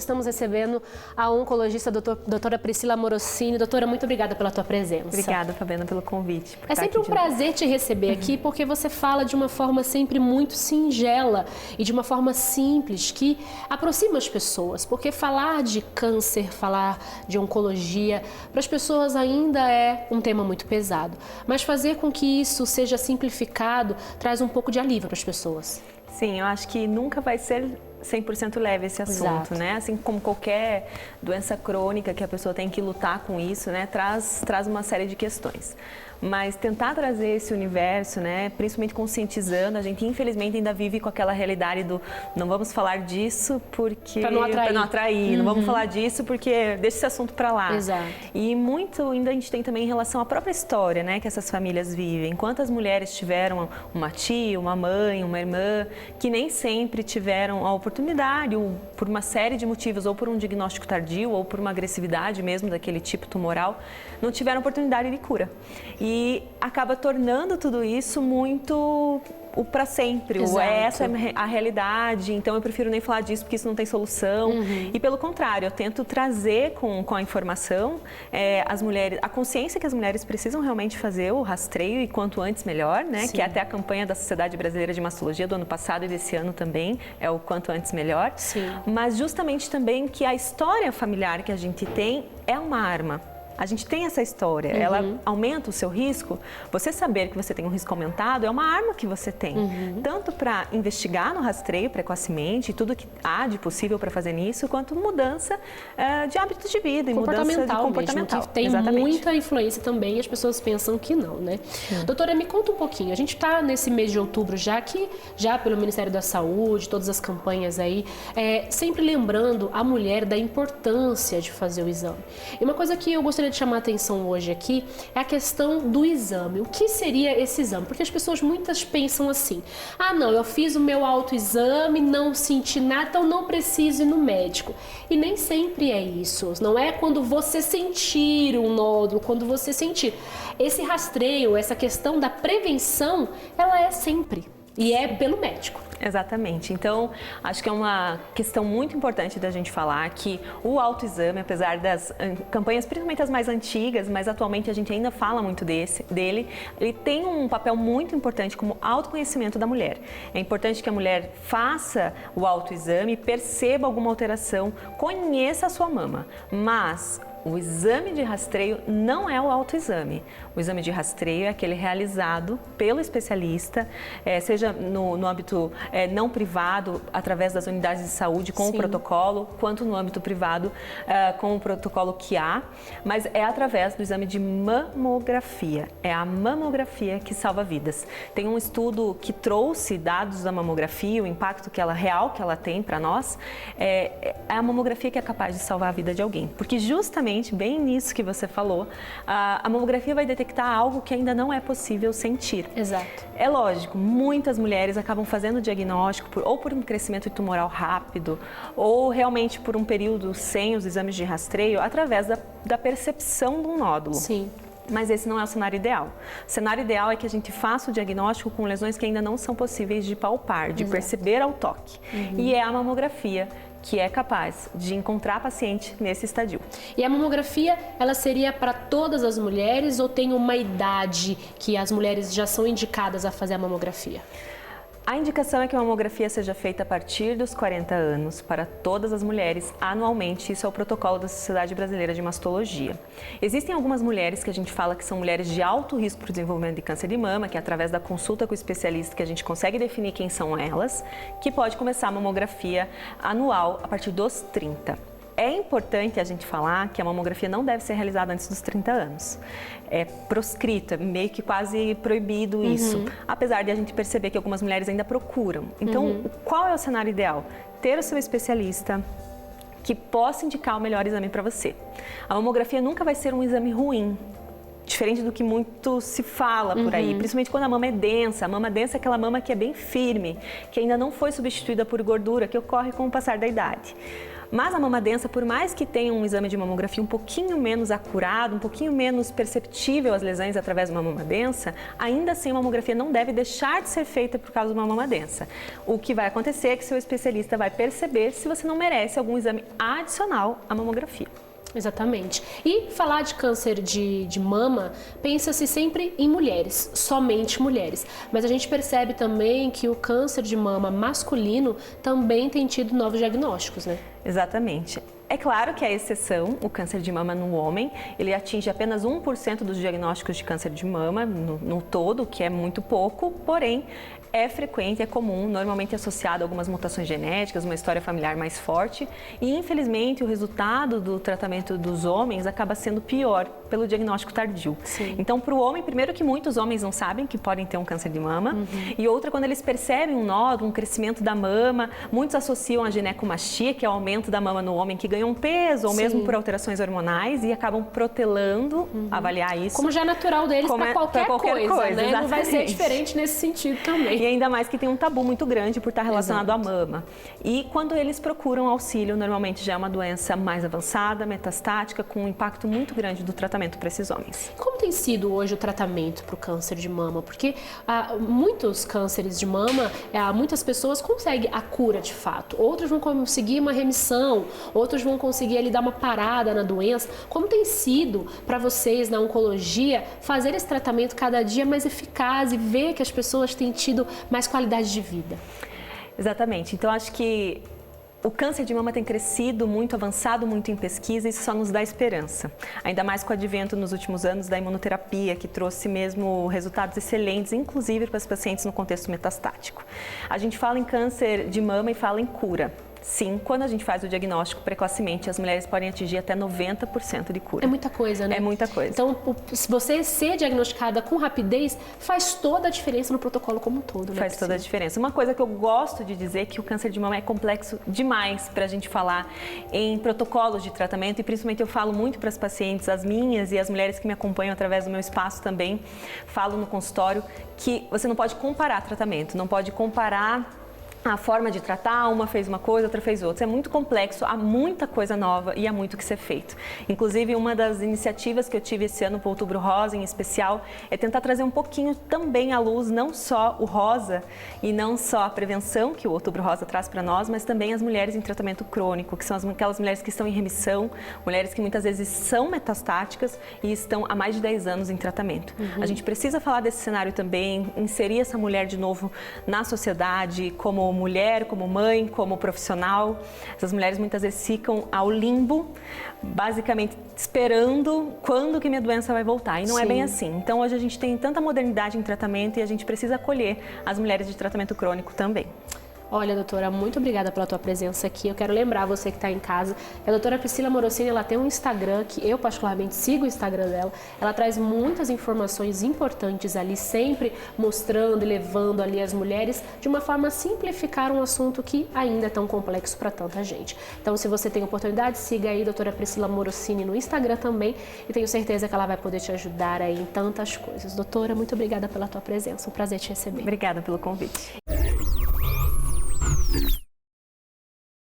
estamos recebendo a oncologista doutora Priscila Morosini. Doutora, muito obrigada pela tua presença. Obrigada, Fabiana, pelo convite. É sempre um prazer te receber aqui, porque você fala de uma forma sempre muito singela e de uma forma simples, que aproxima as pessoas. Porque falar de câncer, falar de oncologia, para as pessoas ainda é um tema muito pesado. Mas fazer com que isso seja simplificado traz um pouco de alívio para as pessoas. Sim, eu acho que nunca vai ser 100% leve esse assunto, Exato. né? Assim como qualquer doença crônica que a pessoa tem que lutar com isso, né? Traz uma série de questões. Mas tentar trazer esse universo, né? Principalmente conscientizando, a gente infelizmente ainda vive com aquela realidade do não vamos falar disso porque... Para não atrair. Não vamos falar disso porque deixa esse assunto para lá. Exato. E muito ainda a gente tem também em relação à própria história, né? Que essas famílias vivem. Quantas mulheres tiveram uma tia, uma mãe, uma irmã, que nem sempre tiveram a oportunidade, ou por uma série de motivos, ou por um diagnóstico tardio, ou por uma agressividade mesmo daquele tipo tumoral, não tiveram oportunidade de cura. E acaba tornando tudo isso muito o para sempre, o essa é a realidade, então eu prefiro nem falar disso porque isso não tem solução. E pelo contrário, eu tento trazer com a informação as mulheres, a consciência que as mulheres precisam realmente fazer o rastreio e quanto antes melhor, né? Sim. Que é até a campanha da Sociedade Brasileira de Mastologia do ano passado e desse ano também, é o quanto antes melhor. Sim. Mas justamente também que a história familiar que a gente tem é uma arma. A gente tem essa história, ela aumenta o seu risco. Você saber que você tem um risco aumentado é uma arma que você tem. Tanto para investigar no rastreio precocemente, tudo que há de possível para fazer nisso, quanto mudança de hábitos de vida e mudança de comportamental. Mesmo, que tem Exatamente. muita influência também e as pessoas pensam que não, né? Doutora, me conta um pouquinho. A gente está nesse mês de outubro já pelo Ministério da Saúde, todas as campanhas aí, sempre lembrando a mulher da importância de fazer o exame. E uma coisa que eu gostaria de chamar a atenção hoje aqui é a questão do exame. O que seria esse exame? Porque as pessoas muitas pensam assim: ah, não, eu fiz o meu autoexame, não senti nada, então não preciso ir no médico. E nem sempre é isso. Não é quando você sentir um nódulo, quando você sentir. Esse rastreio, essa questão da prevenção, ela é sempre. E é pelo médico. Exatamente. Então, acho que é uma questão muito importante da gente falar que o autoexame, apesar das campanhas, principalmente as mais antigas, mas atualmente a gente ainda fala muito dele, ele tem um papel muito importante como autoconhecimento da mulher. É importante que a mulher faça o autoexame, perceba alguma alteração, conheça a sua mama, mas o exame de rastreio não é o autoexame. O exame de rastreio é aquele realizado pelo especialista, seja no âmbito não privado, através das unidades de saúde com o protocolo, quanto no âmbito privado com o protocolo que há, mas é através do exame de mamografia. É a mamografia que salva vidas. Tem um estudo que trouxe dados da mamografia, o impacto real que ela tem para nós, é a mamografia que é capaz de salvar a vida de alguém, porque justamente bem nisso que você falou, a mamografia vai detectar algo que ainda não é possível sentir. Exato. É lógico, muitas mulheres acabam fazendo o diagnóstico ou por um crescimento tumoral rápido, ou realmente por um período sem os exames de rastreio, através da percepção de um nódulo. Sim. Mas esse não é o cenário ideal. O cenário ideal é que a gente faça o diagnóstico com lesões que ainda não são possíveis de palpar, de perceber ao toque. E é a mamografia que é capaz de encontrar paciente nesse estadio. E a mamografia, ela seria para todas as mulheres ou tem uma idade que as mulheres já são indicadas a fazer a mamografia? A indicação é que a mamografia seja feita a partir dos 40 anos para todas as mulheres anualmente. Isso é o protocolo da Sociedade Brasileira de Mastologia. Existem algumas mulheres que a gente fala que são mulheres de alto risco para o desenvolvimento de câncer de mama, que é através da consulta com o especialista que a gente consegue definir quem são elas, que pode começar a mamografia anual a partir dos 30. É importante a gente falar que a mamografia não deve ser realizada antes dos 30 anos. É proscrito, é meio que quase proibido isso. Apesar de a gente perceber que algumas mulheres ainda procuram. Então, qual é o cenário ideal? Ter o seu especialista que possa indicar o melhor exame para você. A mamografia nunca vai ser um exame ruim. Diferente do que muito se fala por aí, principalmente quando a mama é densa. A mama densa é aquela mama que é bem firme, que ainda não foi substituída por gordura, que ocorre com o passar da idade. Mas a mama densa, por mais que tenha um exame de mamografia um pouquinho menos acurado, um pouquinho menos perceptível as lesões através de uma mama densa, ainda assim a mamografia não deve deixar de ser feita por causa de uma mama densa. O que vai acontecer é que seu especialista vai perceber se você não merece algum exame adicional à mamografia. Exatamente. E falar de câncer de mama, pensa-se sempre em mulheres, somente mulheres. Mas a gente percebe também que o câncer de mama masculino também tem tido novos diagnósticos, né? Exatamente. É claro que a exceção, o câncer de mama no homem, ele atinge apenas 1% dos diagnósticos de câncer de mama no todo, que é muito pouco, porém é frequente, é comum, normalmente associado a algumas mutações genéticas, uma história familiar mais forte e, infelizmente, o resultado do tratamento dos homens acaba sendo pior pelo diagnóstico tardio. Sim. Então, para o homem, primeiro que muitos homens não sabem que podem ter um câncer de mama e outra, quando eles percebem um nódulo, um crescimento da mama, muitos associam a ginecomastia, que é o aumento da mama no homem que ganha um peso ou mesmo por alterações hormonais e acabam protelando, avaliar isso. Como já é natural deles para qualquer coisa, né? Exatamente. Não vai ser diferente nesse sentido também. E ainda mais que tem um tabu muito grande por estar relacionado à mama. E quando eles procuram auxílio, normalmente já é uma doença mais avançada, metastática, com um impacto muito grande do tratamento para esses homens. Como tem sido hoje o tratamento para o câncer de mama? Porque muitos cânceres de mama, muitas pessoas conseguem a cura de fato. Outros vão conseguir uma remissão, outros vão conseguir ali dar uma parada na doença. Como tem sido para vocês na oncologia fazer esse tratamento cada dia mais eficaz e ver que as pessoas têm tido mais qualidade de vida? Exatamente. Então, acho que o câncer de mama tem crescido muito, avançado muito em pesquisa e isso só nos dá esperança. Ainda mais com o advento nos últimos anos da imunoterapia, que trouxe mesmo resultados excelentes, inclusive para os pacientes no contexto metastático. A gente fala em câncer de mama e fala em cura. Sim, quando a gente faz o diagnóstico precocemente, as mulheres podem atingir até 90% de cura. É muita coisa, né? É muita coisa. Então, se você ser diagnosticada com rapidez, faz toda a diferença no protocolo como um todo, né? Faz toda a diferença. Uma coisa que eu gosto de dizer é que o câncer de mama é complexo demais para a gente falar em protocolos de tratamento e principalmente eu falo muito para as pacientes, as minhas e as mulheres que me acompanham através do meu espaço também, falo no consultório que você não pode comparar tratamento, não pode comparar a forma de tratar, uma fez uma coisa, outra fez outra. É muito complexo, há muita coisa nova e há muito que ser feito. Inclusive, uma das iniciativas que eu tive esse ano para o Outubro Rosa, em especial, é tentar trazer um pouquinho também à luz, não só o rosa e não só a prevenção que o Outubro Rosa traz para nós, mas também as mulheres em tratamento crônico, que são aquelas mulheres que estão em remissão, mulheres que muitas vezes são metastáticas e estão há mais de 10 anos em tratamento. A gente precisa falar desse cenário também, inserir essa mulher de novo na sociedade, como mulher, como mãe, como profissional. Essas mulheres muitas vezes ficam ao limbo, basicamente esperando quando que minha doença vai voltar. E não é bem assim. Então hoje a gente tem tanta modernidade em tratamento e a gente precisa acolher as mulheres de tratamento crônico também. Olha, doutora, muito obrigada pela tua presença aqui. Eu quero lembrar você que está em casa que a doutora Priscila Morosini, ela tem um Instagram que eu particularmente sigo o Instagram dela. Ela traz muitas informações importantes ali, sempre mostrando e levando ali as mulheres de uma forma a simplificar um assunto que ainda é tão complexo para tanta gente. Então, se você tem oportunidade, siga aí a doutora Priscila Morosini no Instagram também e tenho certeza que ela vai poder te ajudar aí em tantas coisas. Doutora, muito obrigada pela tua presença. Um prazer te receber. Obrigada pelo convite.